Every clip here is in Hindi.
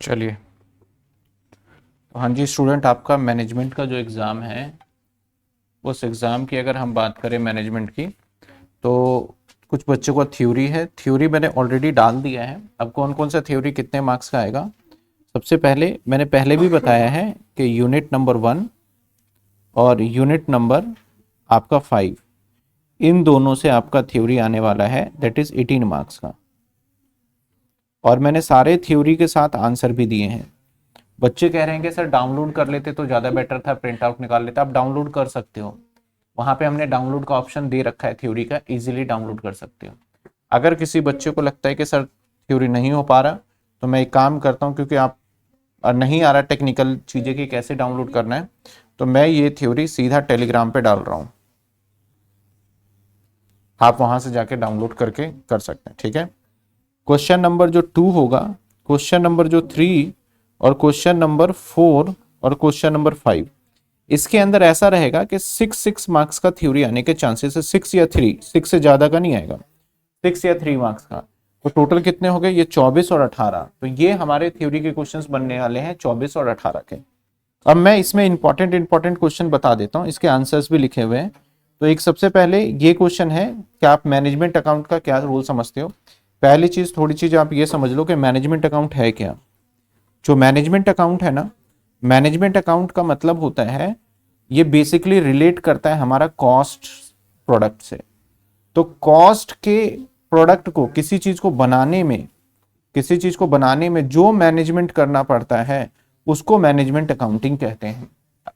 चलिए। तो हाँ जी स्टूडेंट, आपका मैनेजमेंट का जो एग्ज़ाम है, उस एग्ज़ाम की अगर हम बात करें मैनेजमेंट की, तो कुछ बच्चों का थ्योरी है। थ्योरी मैंने ऑलरेडी डाल दिया है। अब कौन कौन सा थ्योरी कितने मार्क्स का आएगा, सबसे पहले मैंने पहले भी बताया है कि यूनिट नंबर 1 और यूनिट नंबर आपका 5, इन दोनों से आपका थ्योरी आने वाला है, दैट इज़ 18 मार्क्स का। और मैंने सारे थ्योरी के साथ आंसर भी दिए हैं। बच्चे कह रहे हैं कि सर डाउनलोड कर लेते तो ज़्यादा बेटर था, प्रिंट आउट निकाल लेते। आप डाउनलोड कर सकते हो, वहाँ पे हमने डाउनलोड का ऑप्शन दे रखा है थ्योरी का, इजीली डाउनलोड कर सकते हो। अगर किसी बच्चे को लगता है कि सर थ्योरी नहीं हो पा रहा, तो मैं एक काम करता हूँ, क्योंकि आप नहीं आ रहा टेक्निकल चीज़ें कि कैसे डाउनलोड करना है, तो मैं ये थ्योरी सीधा टेलीग्राम पे डाल रहा हूँ। आप वहाँ से जाके डाउनलोड करके कर सकते हैं, ठीक है। क्वेश्चन नंबर जो 2 होगा, क्वेश्चन नंबर जो 3 और क्वेश्चन नंबर 4 और क्वेश्चन नंबर 5, इसके अंदर ऐसा रहेगा कि 6 मार्क्स का थ्योरी आने के चांसेस है। 6 या 3, 6 से ज्यादा का नहीं आएगा, 6 या 3 मार्क्स का। तो टोटल कितने हो गए, ये 24 और 18। तो ये हमारे थ्योरी के क्वेश्चंस बनने वाले हैं 24 और 18 के। अब मैं इसमें इंपॉर्टेंट क्वेश्चन बता देता हूँ, इसके आंसर्स भी लिखे हुए हैं। तो एक सबसे पहले ये क्वेश्चन है कि आप मैनेजमेंट अकाउंट का क्या रोल समझते हो। पहली चीज, थोड़ी चीज आप ये समझ लो कि मैनेजमेंट अकाउंट है क्या। जो मैनेजमेंट अकाउंट है ना, मैनेजमेंट अकाउंट का मतलब होता है, ये बेसिकली रिलेट करता है हमारा कॉस्ट प्रोडक्ट से। तो कॉस्ट के प्रोडक्ट को, किसी चीज को बनाने में जो मैनेजमेंट करना पड़ता है, उसको मैनेजमेंट अकाउंटिंग कहते हैं।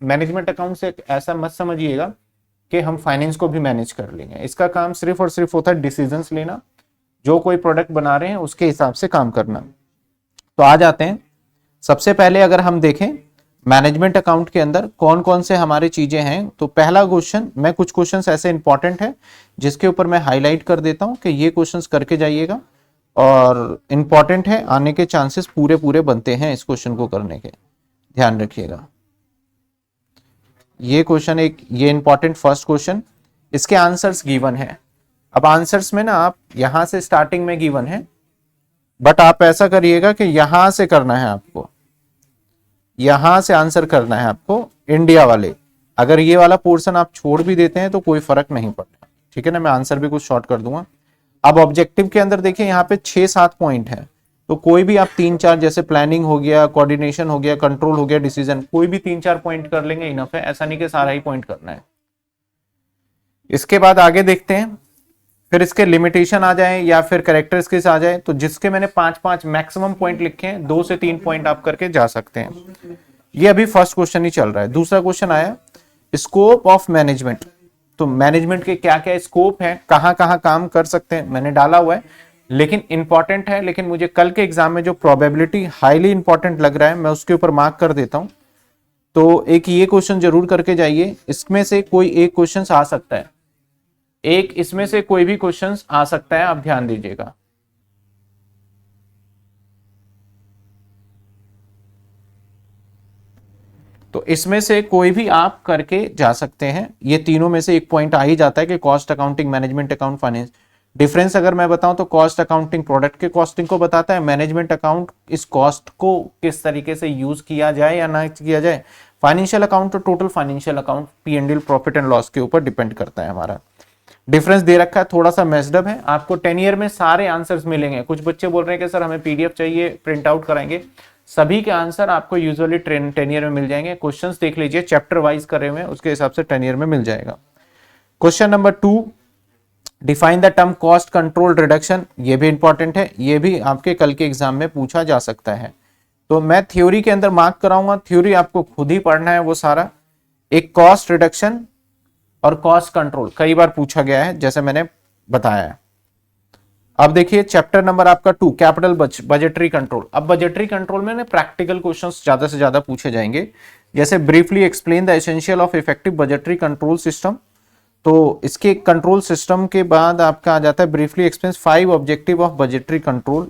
मैनेजमेंट अकाउंट से ऐसा मत समझिएगा कि हम फाइनेंस को भी मैनेज कर लेंगे। इसका काम सिर्फ और सिर्फ होता है डिसीजंस लेना, जो कोई प्रोडक्ट बना रहे हैं उसके हिसाब से काम करना। तो आ जाते हैं, सबसे पहले अगर हम देखें मैनेजमेंट अकाउंट के अंदर कौन कौन से हमारी चीजें हैं, तो पहला क्वेश्चन, मैं कुछ क्वेश्चंस ऐसे इंपॉर्टेंट है जिसके ऊपर मैं हाईलाइट कर देता हूं कि ये क्वेश्चंस करके जाइएगा, और इंपॉर्टेंट है, आने के चांसेस पूरे पूरे बनते हैं इस क्वेश्चन को करने के, ध्यान रखिएगा। ये क्वेश्चन एक, ये इंपॉर्टेंट फर्स्ट क्वेश्चन, इसके आंसर्स गिवन है। अब आंसर्स में ना, आप यहां से स्टार्टिंग में गिवन है, बट आप ऐसा करिएगा कि यहां से करना है आपको, यहां से आंसर करना है आपको, इंडिया वाले। अगर ये वाला पोर्शन आप छोड़ भी देते हैं तो कोई फर्क नहीं पड़ता, ठीक है ना। मैं आंसर भी कुछ शॉर्ट कर दूंगा। अब ऑब्जेक्टिव के अंदर देखिए, यहाँ पे 6-7 पॉइंट है, तो कोई भी आप 3-4, जैसे प्लानिंग हो गया, कोऑर्डिनेशन हो गया, कंट्रोल हो गया, डिसीजन, कोई भी 3-4 पॉइंट कर लेंगे इनफ है, ऐसा नहीं कि सारा ही पॉइंट करना है। इसके बाद आगे देखते हैं, फिर इसके लिमिटेशन आ जाए या फिर कैरेक्टरिस्टिक्स आ जाए, तो जिसके मैंने 5-5 मैक्सिमम पॉइंट लिखे हैं, 2 से 3 पॉइंट आप करके जा सकते हैं। ये अभी फर्स्ट क्वेश्चन ही चल रहा है। दूसरा क्वेश्चन आया, स्कोप ऑफ मैनेजमेंट। तो मैनेजमेंट के क्या क्या स्कोप है, कहां कहां काम कर सकते हैं, मैंने डाला हुआ है, लेकिन इंपॉर्टेंट है। लेकिन मुझे कल के एग्जाम में जो प्रोबेबिलिटी हाईली इंपॉर्टेंट लग रहा है, मैं उसके ऊपर मार्क कर देता हूं। तो एक ये क्वेश्चन जरूर करके जाइए, इसमें से कोई एक क्वेश्चन आ सकता है, एक इसमें से कोई भी क्वेश्चन आ सकता है, आप ध्यान दीजिएगा। तो इसमें से कोई भी आप करके जा सकते हैं, ये तीनों में से एक पॉइंट आ ही जाता है कि cost accounting, management account, finance. Difference अगर मैं बताऊं तो कॉस्ट अकाउंटिंग प्रोडक्ट के कॉस्टिंग को बताता है, मैनेजमेंट अकाउंट इस कॉस्ट को किस तरीके से यूज किया जाए या ना किया जाए। फाइनेंशियल अकाउंट तो total financial account, P and L, profit and loss के ऊपर डिपेंड करता है हमारा। डिफरेंस दे रखा है, थोड़ा सा मेस्डअप है। आपको 10 ईयर में सारे आंसर्स मिलेंगे। कुछ बच्चे बोल रहे हैं कि सर हमें पीडीएफ चाहिए, प्रिंट आउट कराएंगे। सभी के आंसर आपको यूजुअली 10 ईयर में मिल जाएंगे। क्वेश्चंस देख लीजिए, चैप्टर वाइज करे हुए हैं, उसके हिसाब से 10 ईयर में मिल जाएगा। Question number 2, define the term cost control reduction. ये भी इंपॉर्टेंट है, ये भी आपके कल के एग्जाम में पूछा जा सकता है। तो मैं थ्योरी के अंदर मार्क कराऊंगा, थ्योरी आपको खुद ही पढ़ना है वो सारा। एक कॉस्ट रिडक्शन और कॉस्ट कंट्रोल कई बार पूछा गया है, जैसे मैंने बताया है। अब देखिए चैप्टर नंबर आपका 2, कैपिटल बजटरी कंट्रोल। अब बजटरी कंट्रोल में प्रैक्टिकल क्वेश्चंस ज्यादा से ज्यादा पूछे जाएंगे, जैसे briefly explain the essential of effective budgetary control system. तो इसके कंट्रोल सिस्टम के बाद आपका आ जाता है briefly explain 5 objective of budgetary control.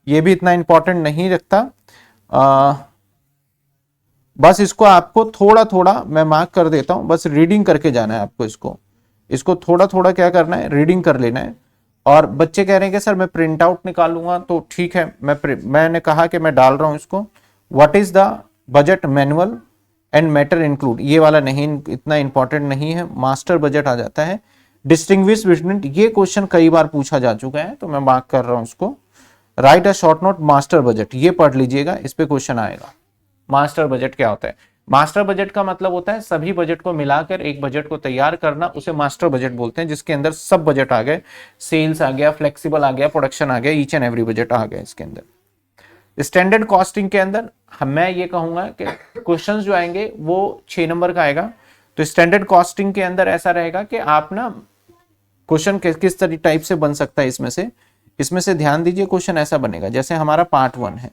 ये भी इतना इंपॉर्टेंट नहीं रखता, बस इसको आपको थोड़ा थोड़ा मैं मार्क कर देता हूं, बस रीडिंग करके जाना है आपको। इसको थोड़ा थोड़ा क्या करना है, रीडिंग कर लेना है। और बच्चे कह रहे हैं कि सर मैं प्रिंट आउट निकालूंगा, तो ठीक है, मैंने कहा कि मैं डाल रहा हूं इसको। What is the budget manual and matter include, ये वाला नहीं, इतना इंपॉर्टेंट नहीं है, मास्टर बजट आ जाता है। डिस्टिंग्विश बिटवीन, ये क्वेश्चन कई बार पूछा जा चुका है तो मैं मार्क कर रहा हूं उसको। Right a short note master budget, ये पढ़ लीजिएगा, इस पे क्वेश्चन आएगा। मास्टर बजट क्या होता है? मास्टर बजट का मतलब होता है सभी बजट को मिलाकर एक बजट को तैयार करना, उसे मास्टर बजट बोलते हैं, जिसके अंदर सब बजट आ गए, सेल्स आ गया, फ्लेक्सिबल आ गया, प्रोडक्शन आ गया, ईच एंड एवरी बजट आ गया इसके अंदर। स्टैंडर्ड कॉस्टिंग के अंदर मैं ये कहूंगा कि क्वेश्चंस जो आएंगे वो 6 नंबर का आएगा। तो स्टैंडर्ड कॉस्टिंग के अंदर ऐसा रहेगा कि आप ना क्वेश्चन किस तरह टाइप से बन सकता है, इसमें से ध्यान दीजिए। क्वेश्चन ऐसा बनेगा जैसे हमारा पार्ट 1 है,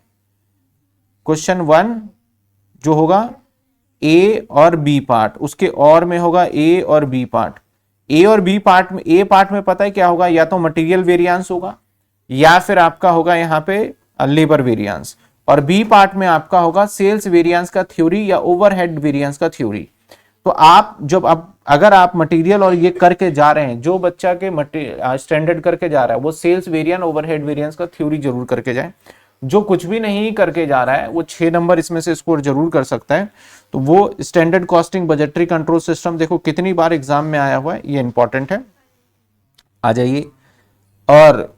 क्वेश्चन 1 जो होगा ए और बी पार्ट, उसके और में होगा ए और बी पार्ट। ए और बी पार्ट में, ए पार्ट में पता है क्या होगा, या तो मटेरियल वेरिएंस होगा या फिर आपका होगा यहाँ पे लेबर वेरिएंस, और बी पार्ट में आपका होगा सेल्स वेरिएंस का थ्योरी या ओवरहेड वेरिएंस का थ्योरी। तो आप जब अब अगर आप मटेरियल और ये करके जा रहे हैं, जो बच्चा के स्टैंडर्ड करके जा रहा है वो सेल्स वेरिएंस ओवरहेड वेरिएंस का थ्योरी जरूर करके जाए। जो कुछ भी नहीं करके जा रहा है वो 6 नंबर इसमें से स्कोर जरूर कर सकता है। तो वो standard costing budgetary control system देखो कितनी बार एग्जाम में आया हुआ है, ये इंपॉर्टेंट है, आ जाइए। और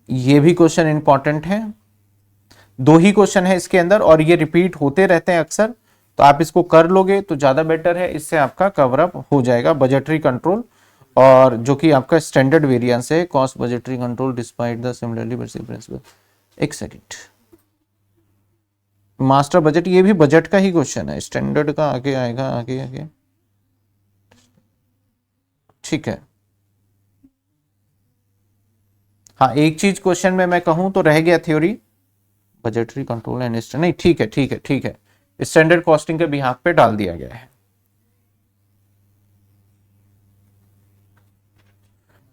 ये भी क्वेश्चन इंपॉर्टेंट है, 2 ही क्वेश्चन है इसके अंदर और ये रिपीट होते रहते हैं अक्सर, तो आप इसको कर लोगे तो ज्यादा बेटर है, इससे आपका कवर अप हो जाएगा बजटरी कंट्रोल, और जो कि आपका स्टैंडर्ड वेरिएंस है, cost budgetary control despite the similarly principle. एक सेकंड, मास्टर बजट ये भी बजट का ही क्वेश्चन है, स्टैंडर्ड का आगे आएगा, आगे आगे, ठीक है। हाँ, एक चीज क्वेश्चन में मैं कहूं तो रह गया थ्योरी, बजटरी कंट्रोल एंड नहीं, ठीक है ठीक है ठीक है, स्टैंडर्ड कॉस्टिंग के बिहाफ पे डाल दिया गया है।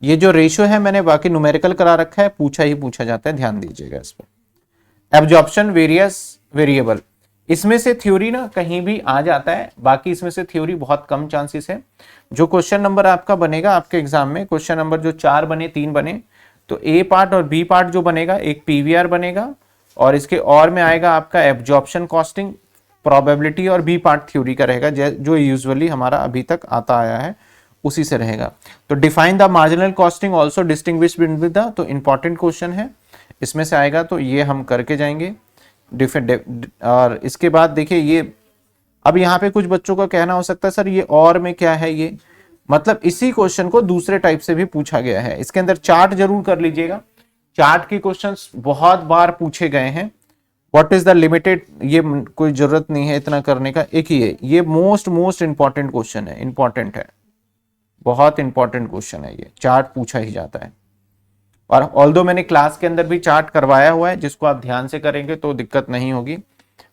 ये जो रेशियो है मैंने बाकी न्यूमेरिकल करा रखा है, पूछा ही पूछा जाता है, ध्यान दीजिएगा इस पर। एब्जॉर्प्शन वेरियस वेरिएबल, इसमें से थ्योरी ना कहीं भी आ जाता है, बाकी इसमें से थ्योरी बहुत कम चांसेस है। जो क्वेश्चन नंबर आपका बनेगा आपके एग्जाम में, क्वेश्चन नंबर जो 4 बने 3 बने, तो ए पार्ट और बी पार्ट जो बनेगा, एक पीवीआर बनेगा और इसके और में आएगा आपका एब्जॉर्प्शन कॉस्टिंग, प्रोबेबिलिटी, और बी पार्ट थ्योरी का रहेगा जो यूजुअली हमारा अभी तक आता आया है उसी से रहेगा। तो define the marginal costing also distinguish between the, तो इंपॉर्टेंट क्वेश्चन है इसमें से आएगा, तो ये हम करके जाएंगे। और इसके बाद देखिए ये, अब यहाँ पे कुछ बच्चों का कहना हो सकता है सर ये और में क्या है, ये मतलब इसी क्वेश्चन को दूसरे टाइप से भी पूछा गया है। इसके अंदर चार्ट जरूर कर लीजिएगा, चार्ट के क्वेश्चंस बहुत बार पूछे गए हैं। व्हाट इज द लिमिटेड, ये कोई जरूरत नहीं है इतना करने का, एक ही है ये, मोस्ट इंपॉर्टेंट क्वेश्चन है, इंपॉर्टेंट है, बहुत इंपॉर्टेंट क्वेश्चन है ये, चार्ट पूछा ही जाता है। और ऑल्दो मैंने क्लास के अंदर भी चार्ट करवाया हुआ है, जिसको आप ध्यान से करेंगे तो दिक्कत नहीं होगी।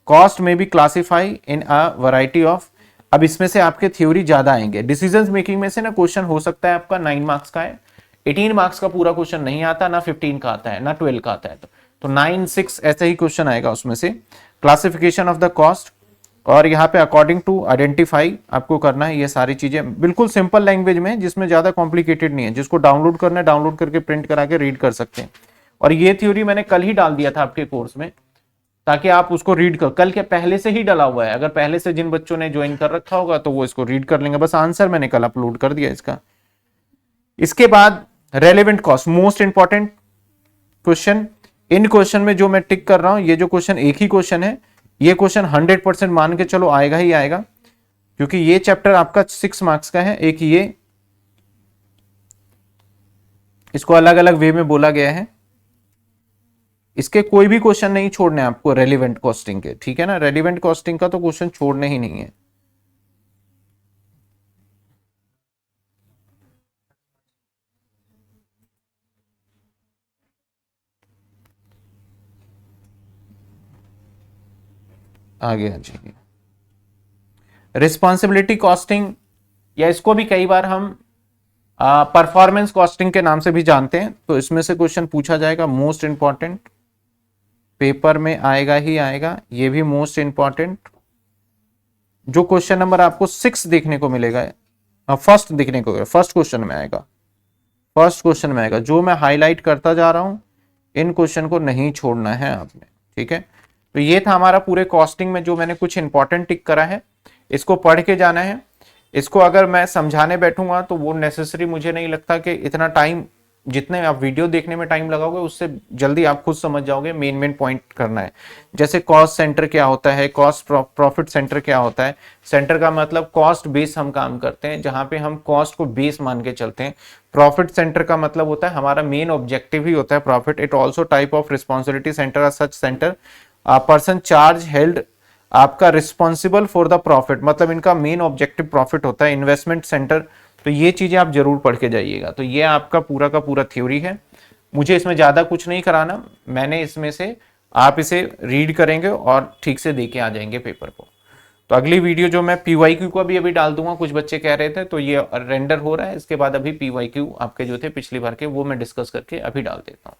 कॉस्ट में भी classify in a variety of, अब इसमें से आपके थ्योरी ज्यादा आएंगे। डिसीजन मेकिंग में से ना क्वेश्चन हो सकता है आपका 9 मार्क्स का है, 18 मार्क्स का पूरा क्वेश्चन नहीं आता, ना 15 का आता है, ना 12 का आता है, तो 9, 6 ऐसे ही क्वेश्चन आएगा उसमें से। क्लासिफिकेशन ऑफ द कॉस्ट, और यहाँ पे अकॉर्डिंग टू आइडेंटिफाई आपको करना है, ये सारी चीजें बिल्कुल सिंपल लैंग्वेज में, जिसमें ज्यादा कॉम्प्लिकेटेड नहीं है, जिसको डाउनलोड करना है डाउनलोड करके प्रिंट करा के रीड कर सकते हैं। और ये थ्योरी मैंने कल ही डाल दिया था आपके कोर्स में, ताकि आप उसको रीड कर, कल के पहले से ही डाला हुआ है, अगर पहले से जिन बच्चों ने ज्वाइन कर रखा होगा तो वो इसको रीड कर लेंगे, बस आंसर मैंने कल अपलोड कर दिया इसका। इसके बाद relevant cost, most important question, इन क्वेश्चन में जो मैं टिक कर रहा हूं, ये जो क्वेश्चन एक ही क्वेश्चन है, ये क्वेश्चन 100% मान के चलो आएगा ही आएगा, क्योंकि ये चैप्टर आपका 6 मार्क्स का है। एक ये, इसको अलग अलग वे में बोला गया है, इसके कोई भी क्वेश्चन नहीं छोड़ने आपको रेलिवेंट कॉस्टिंग के, ठीक है ना, रेलिवेंट कॉस्टिंग का तो क्वेश्चन छोड़ने ही नहीं है। आगे आ जाइए, रिस्पॉन्सिबिलिटी कॉस्टिंग, या इसको भी कई बार हम परफॉर्मेंस कॉस्टिंग के नाम से भी जानते हैं, तो इसमें से क्वेश्चन पूछा जाएगा, मोस्ट इंपॉर्टेंट, पेपर में आएगा ही आएगा, ये भी मोस्ट इंपॉर्टेंट। जो क्वेश्चन नंबर आपको 6 देखने को मिलेगा, फर्स्ट देखने को, फर्स्ट क्वेश्चन में आएगा, फर्स्ट क्वेश्चन में आएगा। जो मैं हाईलाइट करता जा रहा हूं, इन क्वेश्चन को नहीं छोड़ना है आपने, ठीक है। तो ये था हमारा पूरे कॉस्टिंग में जो मैंने कुछ इंपॉर्टेंट टिक करा है, इसको पढ़ के जाना है। इसको अगर मैं समझाने बैठूंगा तो वो नेसेसरी मुझे नहीं लगता कि इतना टाइम, जितने आप वीडियो देखने में टाइम लगाओगे उससे जल्दी आप खुद समझ जाओगे। मेन मेन पॉइंट करना है, जैसे कॉस्ट सेंटर क्या होता है, कॉस्ट प्रॉफिट सेंटर क्या होता है। सेंटर का मतलब कॉस्ट बेस हम काम करते हैं, जहां पे हम कॉस्ट को बेस मान के चलते हैं। प्रॉफिट सेंटर का मतलब होता है हमारा मेन ऑब्जेक्टिव ही होता है profit. It also type of responsibility centre are such centre person charge held आपका रिस्पॉन्सिबल फॉर द प्रॉफिट, मतलब इनका मेन ऑब्जेक्टिव प्रॉफिट होता है। इन्वेस्टमेंट सेंटर, तो ये चीजें आप जरूर पढ़ के जाइएगा। तो ये आपका पूरा का पूरा थ्योरी है, मुझे इसमें ज्यादा कुछ नहीं कराना, मैंने इसमें से आप इसे रीड करेंगे और ठीक से दे के आ जाएंगे पेपर को। तो अगली वीडियो जो मैं पीवाईक्यू को अभी डाल दूंगा, कुछ बच्चे कह रहे थे, तो ये रेंडर हो रहा है, इसके बाद अभी पीवाईक्यू आपके जो थे पिछली बार के वो मैं डिस्कस करके अभी डाल देता हूँ।